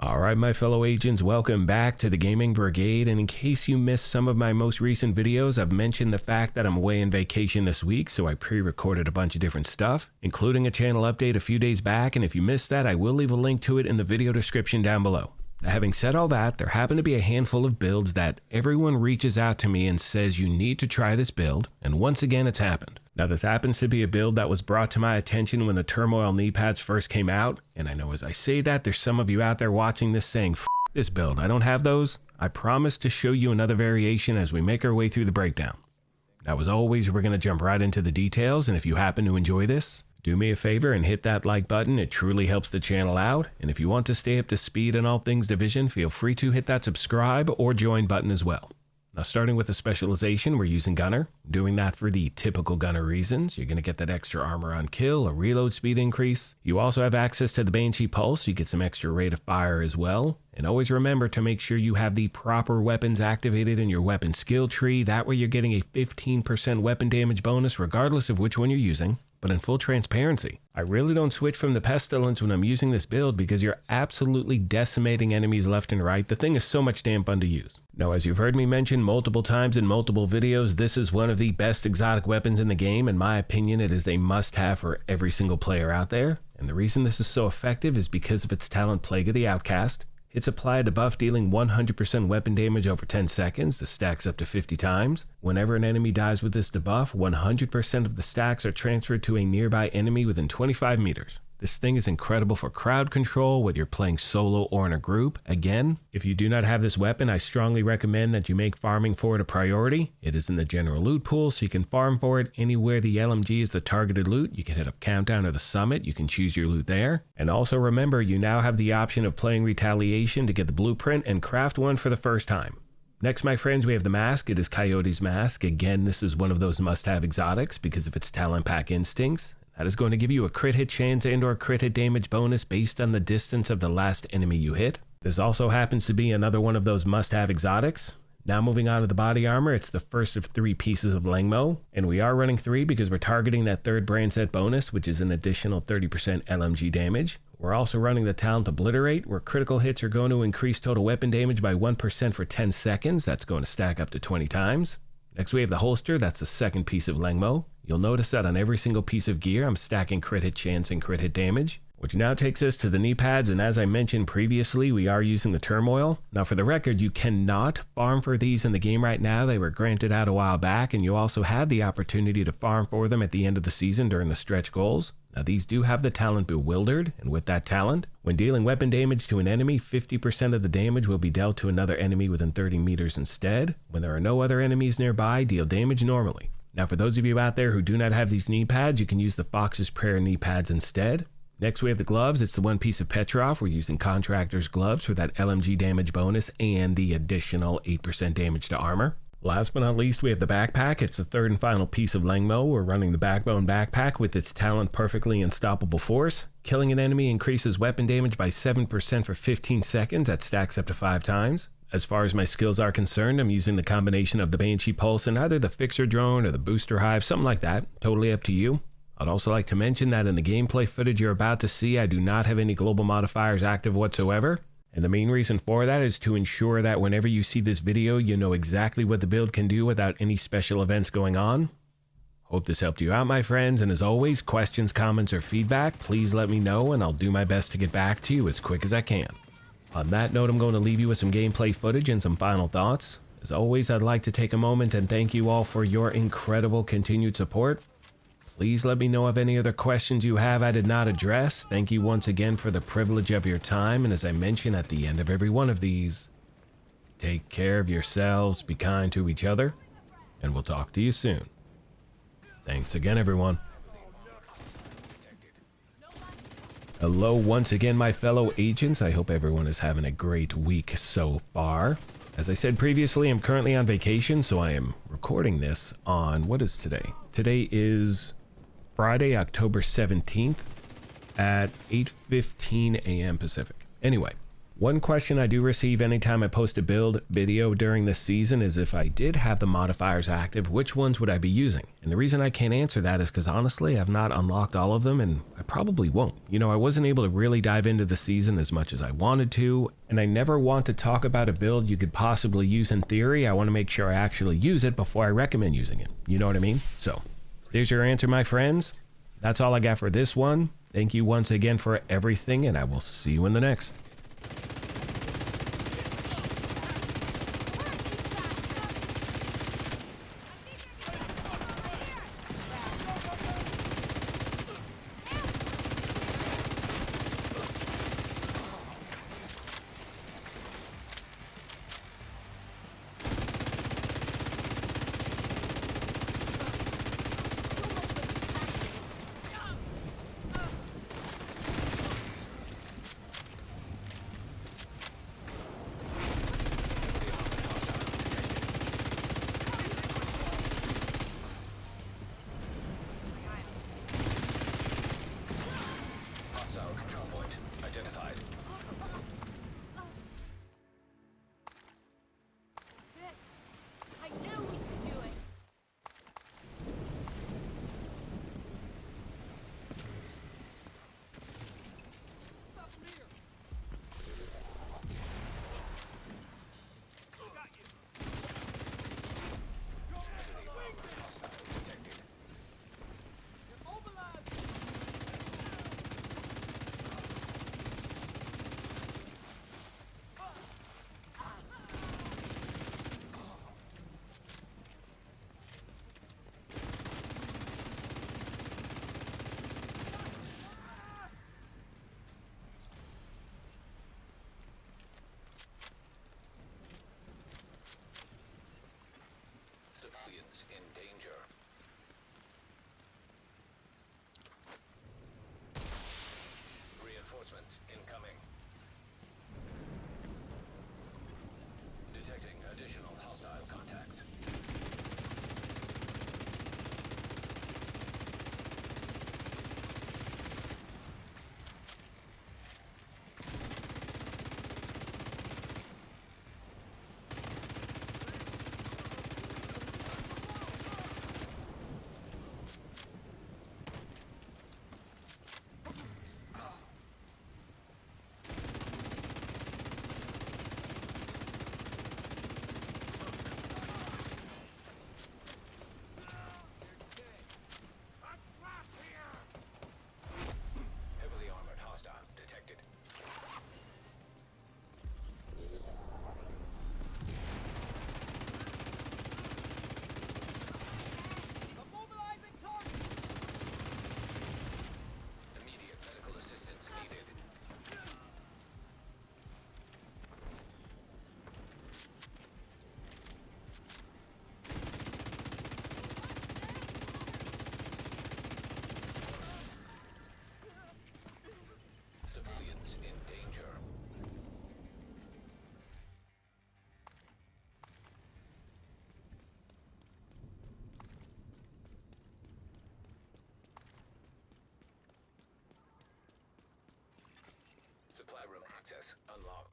Alright my fellow agents, welcome back to the Gaming Brigade, and in case you missed some of my most recent videos, I've mentioned the fact that I'm away on vacation this week, so I pre-recorded a bunch of different stuff, including a channel update a few days back, and if you missed that, I will leave a link to it in the video description down below. Now, having said all that, there happen to be a handful of builds that everyone reaches out to me and says you need to try this build, and once again it's happened. Now this happens to be a build that was brought to my attention when the Turmoil knee pads first came out, and I know as I say that, there's some of you out there watching this saying, "F this build, I don't have those." I promise to show you another variation as we make our way through the breakdown. Now as always, we're going to jump right into the details, and if you happen to enjoy this, do me a favor and hit that like button. It truly helps the channel out, and if you want to stay up to speed on all things Division, feel free to hit that subscribe or join button as well. Now starting with the specialization, we're using Gunner. Doing that for the typical Gunner reasons. You're going to get that extra armor on kill, a reload speed increase. You also have access to the Banshee Pulse, so you get some extra rate of fire as well. And always remember to make sure you have the proper weapons activated in your weapon skill tree. That way you're getting a 15% weapon damage bonus regardless of which one you're using. But in full transparency, I really don't switch from the Pestilence when I'm using this build because you're absolutely decimating enemies left and right. The thing is so much damn fun to use. Now, as you've heard me mention multiple times in multiple videos, this is one of the best exotic weapons in the game. In my opinion, it is a must-have for every single player out there. And the reason this is so effective is because of its talent Plague of the Outcast. It's applied to buff dealing 100% weapon damage over 10 seconds. This stacks up to 50 times. Whenever an enemy dies with this debuff, 100% of the stacks are transferred to a nearby enemy within 25 meters. This thing is incredible for crowd control, whether you're playing solo or in a group. Again, if you do not have this weapon, I strongly recommend that you make farming for it a priority. It is in the general loot pool, so you can farm for it anywhere the LMG is the targeted loot. You can hit up Countdown or the Summit. You can choose your loot there. And also remember, you now have the option of playing Retaliation to get the blueprint and craft one for the first time. Next, my friends, we have the mask. It is Coyote's Mask. Again, this is one of those must-have exotics because of its talent pack instincts. That is going to give you a crit hit chance and or crit hit damage bonus based on the distance of the last enemy you hit. This also happens to be another one of those must-have exotics. Now moving on to the body armor, it's the first of 3 pieces of Langmo, and we are running 3 because we're targeting that third brand set bonus, which is an additional 30% LMG damage. We're also running the talent Obliterate, where critical hits are going to increase total weapon damage by 1% for 10 seconds. That's going to stack up to 20 times. Next we have the holster. That's the second piece of Langmo. You'll notice that on every single piece of gear, I'm stacking crit hit chance and crit hit damage. Which now takes us to the knee pads, and as I mentioned previously, we are using the Turmoil. Now for the record, you cannot farm for these in the game right now. They were granted out a while back, and you also had the opportunity to farm for them at the end of the season during the stretch goals. Now these do have the talent Bewildered, and with that talent, when dealing weapon damage to an enemy, 50% of the damage will be dealt to another enemy within 30 meters instead. When there are no other enemies nearby, deal damage normally. Now for those of you out there who do not have these knee pads, you can use the Fox's Prayer knee pads instead. Next we have the gloves. It's the one piece of Petrov. We're using Contractor's gloves for that LMG damage bonus and the additional 8% damage to armor. Last but not least, we have the backpack. It's the third and final piece of Langmo. We're running the Backbone backpack with its talent Perfectly Unstoppable Force. Killing an enemy increases weapon damage by 7% for 15 seconds. That stacks up to 5 times. As far as my skills are concerned, I'm using the combination of the Banshee Pulse and either the Fixer Drone or the Booster Hive, something like that. Totally up to you. I'd also like to mention that in the gameplay footage you're about to see, I do not have any global modifiers active whatsoever. And the main reason for that is to ensure that whenever you see this video, you know exactly what the build can do without any special events going on. Hope this helped you out, my friends, and as always, questions, comments, or feedback, please let me know and I'll do my best to get back to you as quick as I can. On that note, I'm going to leave you with some gameplay footage and some final thoughts. As always, I'd like to take a moment and thank you all for your incredible continued support. Please let me know of any other questions you have I did not address. Thank you once again for the privilege of your time, and as I mention at the end of every one of these, take care of yourselves, be kind to each other, and we'll talk to you soon. Thanks again, everyone. Hello once again, my fellow agents. I hope everyone is having a great week so far. As I said previously, I'm currently on vacation, so I am recording this on, what is today? Today is Friday, October 17th at 8:15 a.m. Pacific. Anyway, One question I do receive anytime I post a build video during this season is if I did have the modifiers active, which ones would I be using? And the reason I can't answer that is because honestly, I've not unlocked all of them and I probably won't. You know, I wasn't able to really dive into the season as much as I wanted to, and I never want to talk about a build you could possibly use in theory. I want to make sure I actually use it before I recommend using it. You know what I mean? So there's your answer, my friends. That's all I got for this one. Thank you once again for everything, and I will see you in the next. In danger. Reinforcements incoming. Detecting additional hostile contacts. Supply room access unlocked.